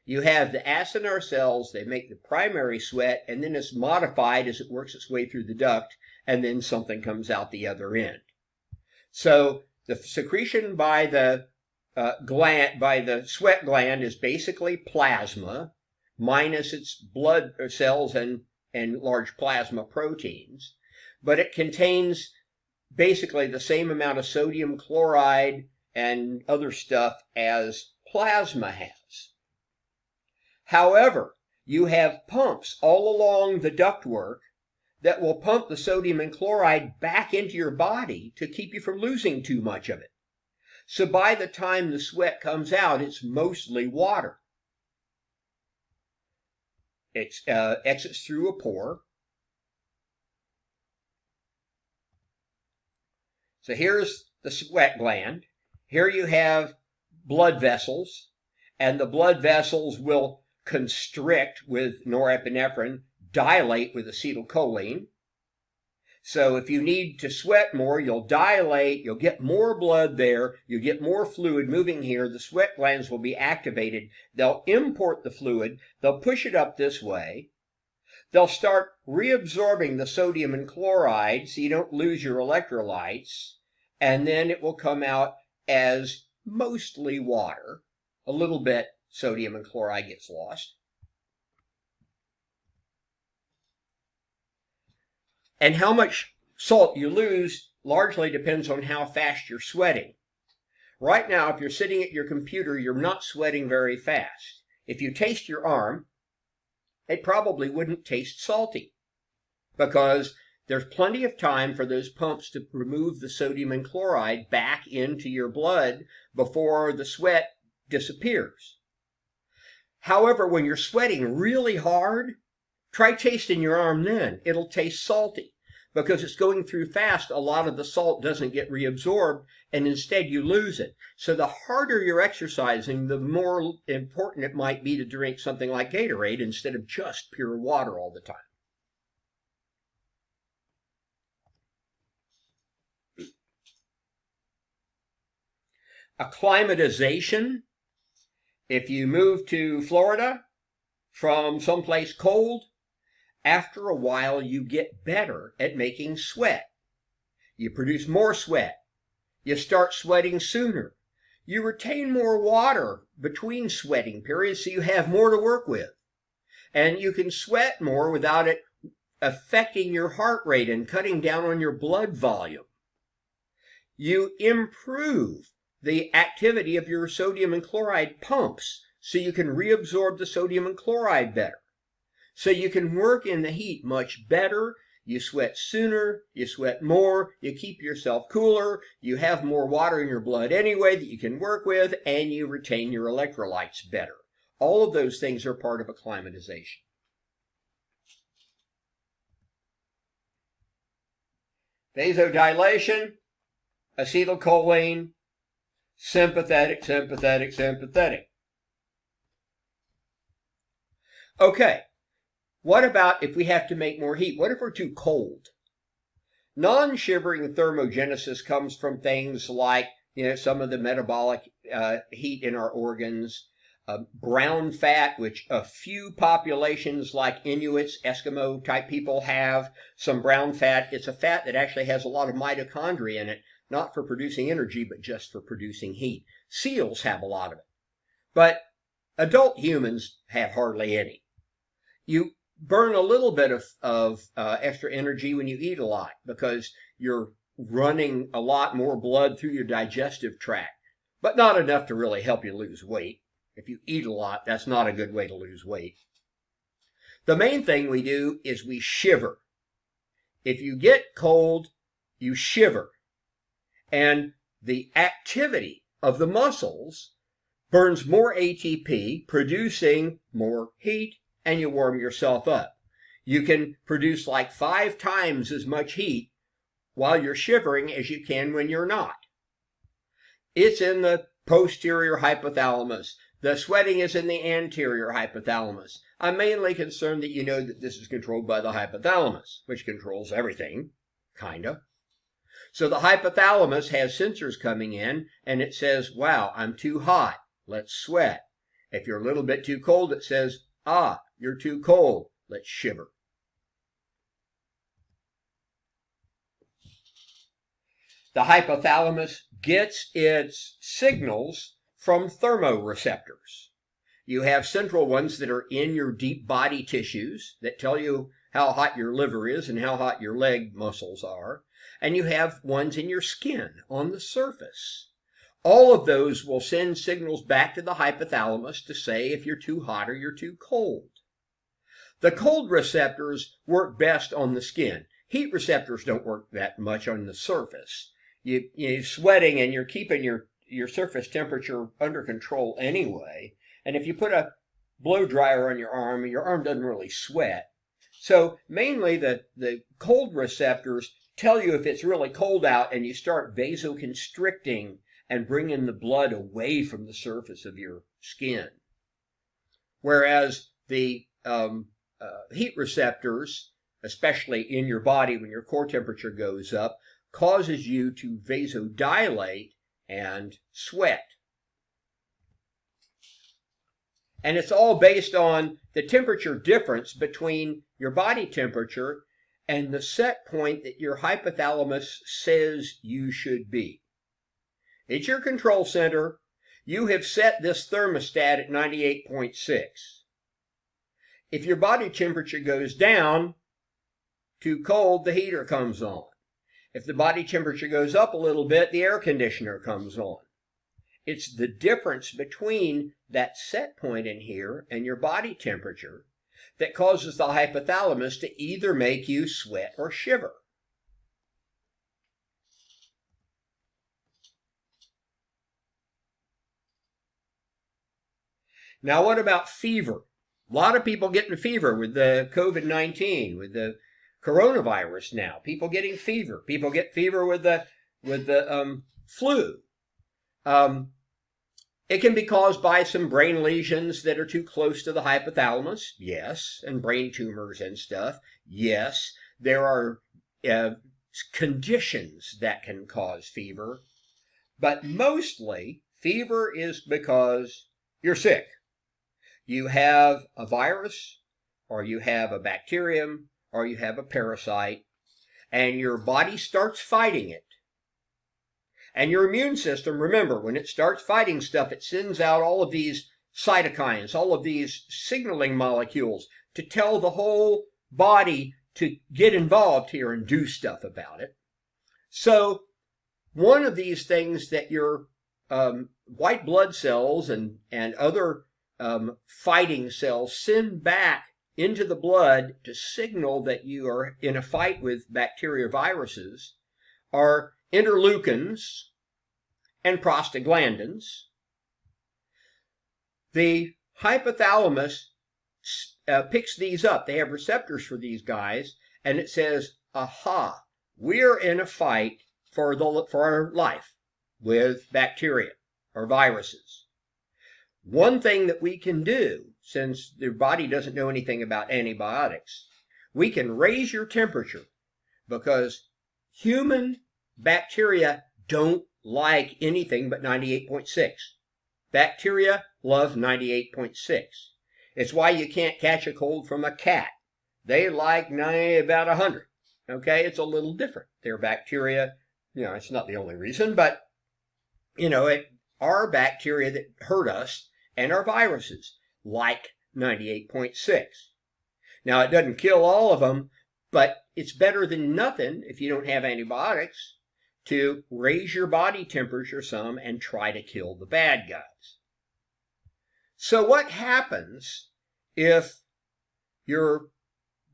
You have the acinar cells, they make the primary sweat, and then it's modified as it works its way through the duct, and then something comes out the other end. So the secretion by the sweat gland is basically plasma, minus its blood cells and large plasma proteins, but it contains basically the same amount of sodium chloride and other stuff as plasma has. However, you have pumps all along the ductwork that will pump the sodium and chloride back into your body to keep you from losing too much of it. So by the time the sweat comes out, it's mostly water. It exits through a pore. So here's the sweat gland. Here you have blood vessels, and the blood vessels will constrict with norepinephrine, dilate with acetylcholine. So if you need to sweat more, you'll dilate, you'll get more blood there, you get more fluid moving here, the sweat glands will be activated, they'll import the fluid, they'll push it up this way, they'll start reabsorbing the sodium and chloride so you don't lose your electrolytes, and then it will come out as mostly water. A little bit sodium and chloride gets lost. And how much salt you lose largely depends on how fast you're sweating. Right now, if you're sitting at your computer, you're not sweating very fast. If you taste your arm, it probably wouldn't taste salty because there's plenty of time for those pumps to remove the sodium and chloride back into your blood before the sweat disappears. However, when you're sweating really hard, try tasting your arm then. It'll taste salty because it's going through fast. A lot of the salt doesn't get reabsorbed, and instead you lose it. So the harder you're exercising, the more important it might be to drink something like Gatorade instead of just pure water all the time. Acclimatization. If you move to Florida from someplace cold, after a while you get better at making sweat. You produce more sweat. You start sweating sooner. You retain more water between sweating periods, so you have more to work with. And you can sweat more without it affecting your heart rate and cutting down on your blood volume. You improve the activity of your sodium and chloride pumps, so you can reabsorb the sodium and chloride better. So you can work in the heat much better. You sweat sooner, you sweat more, you keep yourself cooler, you have more water in your blood anyway that you can work with, and you retain your electrolytes better. All of those things are part of acclimatization. Vasodilation, acetylcholine, sympathetic, sympathetic, sympathetic. Okay. What about if we have to make more heat? What if we're too cold? Non-shivering thermogenesis comes from things like, some of the metabolic heat in our organs, brown fat, which a few populations like Inuits, Eskimo type people have, some brown fat. It's a fat that actually has a lot of mitochondria in it, not for producing energy, but just for producing heat. Seals have a lot of it, but adult humans have hardly any. You burn a little bit of extra energy when you eat a lot because you're running a lot more blood through your digestive tract, but not enough to really help you lose weight. If you eat a lot, that's not a good way to lose weight. The main thing we do is we shiver. If you get cold, you shiver. And the activity of the muscles burns more ATP, producing more heat, and you warm yourself up. You can produce like 5 times as much heat while you're shivering as you can when you're not. It's in the posterior hypothalamus. The sweating is in the anterior hypothalamus. I'm mainly concerned that you know that this is controlled by the hypothalamus, which controls everything, kinda. So the hypothalamus has sensors coming in, and it says, wow, I'm too hot, let's sweat. If you're a little bit too cold, it says, you're too cold, let's shiver. The hypothalamus gets its signals from thermoreceptors. You have central ones that are in your deep body tissues that tell you how hot your liver is and how hot your leg muscles are. And you have ones in your skin on the surface. All of those will send signals back to the hypothalamus to say if you're too hot or you're too cold. The cold receptors work best on the skin. Heat receptors don't work that much on the surface. You're sweating and you're keeping your surface temperature under control anyway. And if you put a blow dryer on your arm doesn't really sweat. So mainly the cold receptors tell you if it's really cold out, and you start vasoconstricting and bringing the blood away from the surface of your skin. Whereas the heat receptors, especially in your body when your core temperature goes up, causes you to vasodilate and sweat. And it's all based on the temperature difference between your body temperature and the set point that your hypothalamus says you should be. It's your control center. You have set this thermostat at 98.6. If your body temperature goes down, too cold, the heater comes on. If the body temperature goes up a little bit, the air conditioner comes on. It's the difference between that set point in here and your body temperature that causes the hypothalamus to either make you sweat or shiver. Now, what about fever? A lot of people getting fever with the COVID-19, with the coronavirus now. People getting fever. People get fever with the flu. It can be caused by some brain lesions that are too close to the hypothalamus, yes, and brain tumors and stuff, yes. There are conditions that can cause fever, but mostly Fever is because you're sick. You have a virus, or you have a bacterium, or you have a parasite, and your body starts fighting it. And your immune system, remember, when it starts fighting stuff, it sends out all of these cytokines, all of these signaling molecules to tell the whole body to get involved here and do stuff about it. So one of these things that your white blood cells and other fighting cells send back into the blood to signal that you are in a fight with bacteria or viruses are interleukins and prostaglandins. The hypothalamus picks these up. They have receptors for these guys, and it says, aha, we're in a fight for our life with bacteria or viruses. One thing that we can do, since the body doesn't know anything about antibiotics, we can raise your temperature, because human bacteria don't like anything but 98.6. Bacteria love 98.6. It's why you can't catch a cold from a cat. They like about 100. Okay, it's a little different. Their bacteria, it's not the only reason, but, our bacteria that hurt us and our viruses like 98.6. Now, it doesn't kill all of them, but it's better than nothing if you don't have antibiotics to raise your body temperature some and try to kill the bad guys. So what happens if your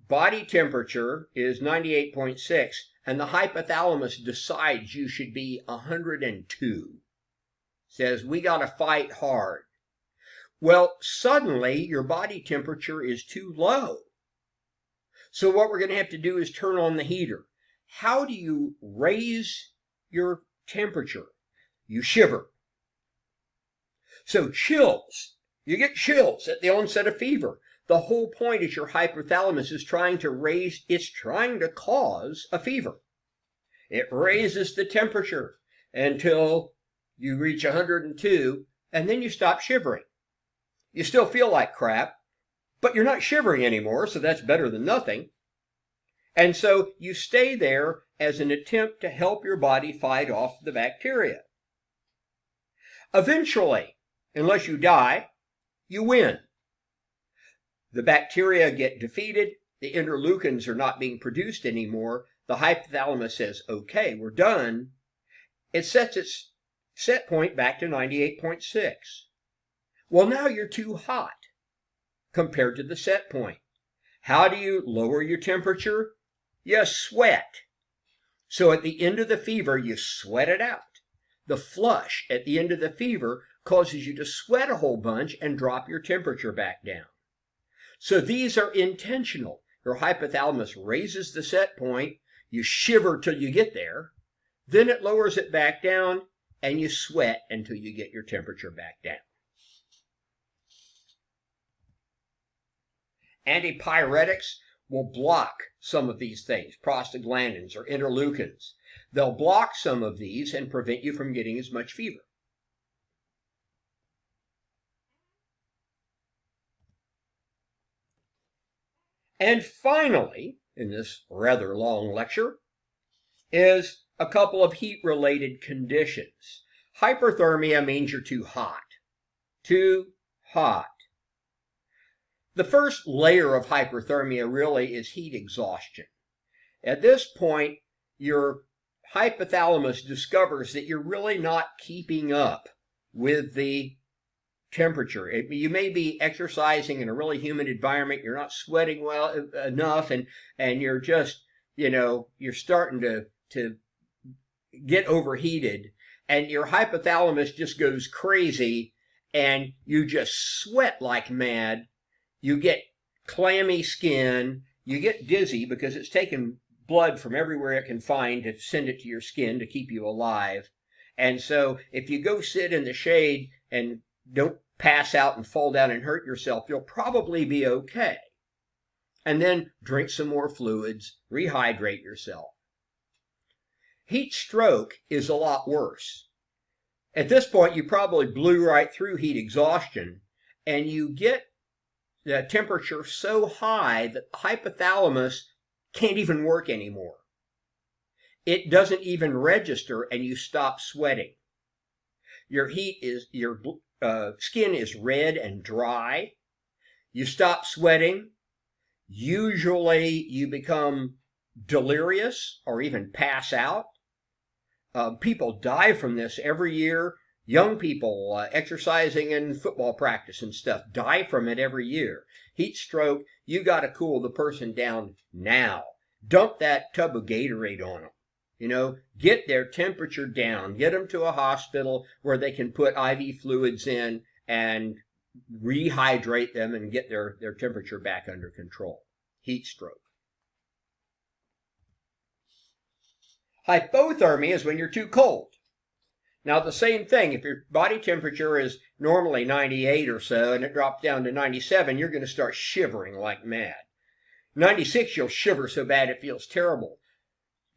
body temperature is 98.6 and the hypothalamus decides you should be 102? Says, we got to fight hard. Well, suddenly your body temperature is too low. So what we're going to have to do is turn on the heater. How do you raise your temperature? You shiver. So chills. You get chills at the onset of fever. The whole point is your hypothalamus is trying to cause a fever. It raises the temperature until you reach 102, and then you stop shivering. You still feel like crap, but you're not shivering anymore, so that's better than nothing. And so you stay there as an attempt to help your body fight off the bacteria. Eventually, unless you die, you win. The bacteria get defeated. The interleukins are not being produced anymore. The hypothalamus says, okay, we're done. It sets its set point back to 98.6. Well, now you're too hot compared to the set point. How do you lower your temperature? You sweat. So at the end of the fever, you sweat it out. The flush at the end of the fever causes you to sweat a whole bunch and drop your temperature back down. So these are intentional. Your hypothalamus raises the set point, you shiver till you get there, then it lowers it back down, and you sweat until you get your temperature back down. Antipyretics will block some of these things, prostaglandins or interleukins. They'll block some of these and prevent you from getting as much fever. And finally, in this rather long lecture, is a couple of heat-related conditions. Hyperthermia means you're too hot. Too hot. The first layer of hyperthermia really is heat exhaustion. At this point, your hypothalamus discovers that you're really not keeping up with the temperature. You may be exercising in a really humid environment, you're not sweating well enough, and you're just, you're starting to get overheated, and your hypothalamus just goes crazy, and you just sweat like mad. You get clammy skin, you get dizzy because it's taken blood from everywhere it can find to send it to your skin to keep you alive. And so if you go sit in the shade and don't pass out and fall down and hurt yourself, you'll probably be okay. And then drink some more fluids, rehydrate yourself. Heat stroke is a lot worse. At this point, you probably blew right through heat exhaustion, and you get the temperature so high that the hypothalamus can't even work anymore. It doesn't even register, and you stop sweating. Your skin is red and dry. You stop sweating. Usually you become delirious or even pass out. People die from this every year. Young people exercising in football practice and stuff die from it every year. Heat stroke, you got to cool the person down now. Dump that tub of Gatorade on them. You know, get their temperature down. Get them to a hospital where they can put IV fluids in and rehydrate them and get their temperature back under control. Heat stroke. Hypothermia is when you're too cold. Now, the same thing, if your body temperature is normally 98 or so and it drops down to 97, you're going to start shivering like mad. 96, you'll shiver so bad it feels terrible.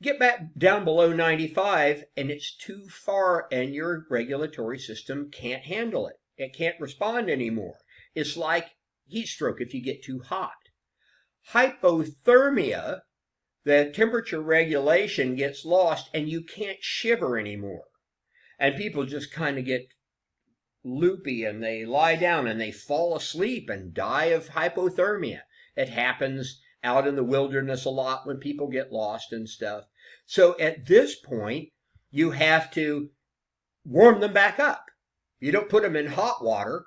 Get back down below 95 and it's too far and your regulatory system can't handle it. It can't respond anymore. It's like heat stroke if you get too hot. Hypothermia, the temperature regulation gets lost and you can't shiver anymore. And people just kind of get loopy and they lie down and they fall asleep and die of hypothermia. It happens out in the wilderness a lot when people get lost and stuff. So at this point, you have to warm them back up. You don't put them in hot water.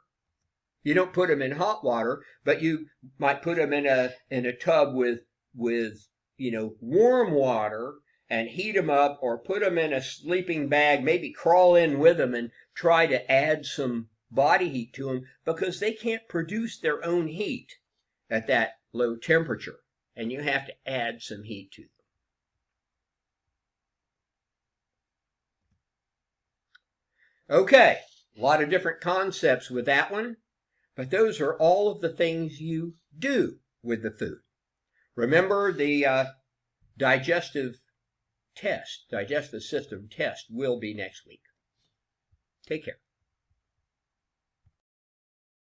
But you might put them in a tub with warm water and heat them up, or put them in a sleeping bag, maybe crawl in with them and try to add some body heat to them, because they can't produce their own heat at that low temperature, and you have to add some heat to them. Okay, a lot of different concepts with that one, but those are all of the things you do with the food. Remember, the digestive system test will be next week. Take care.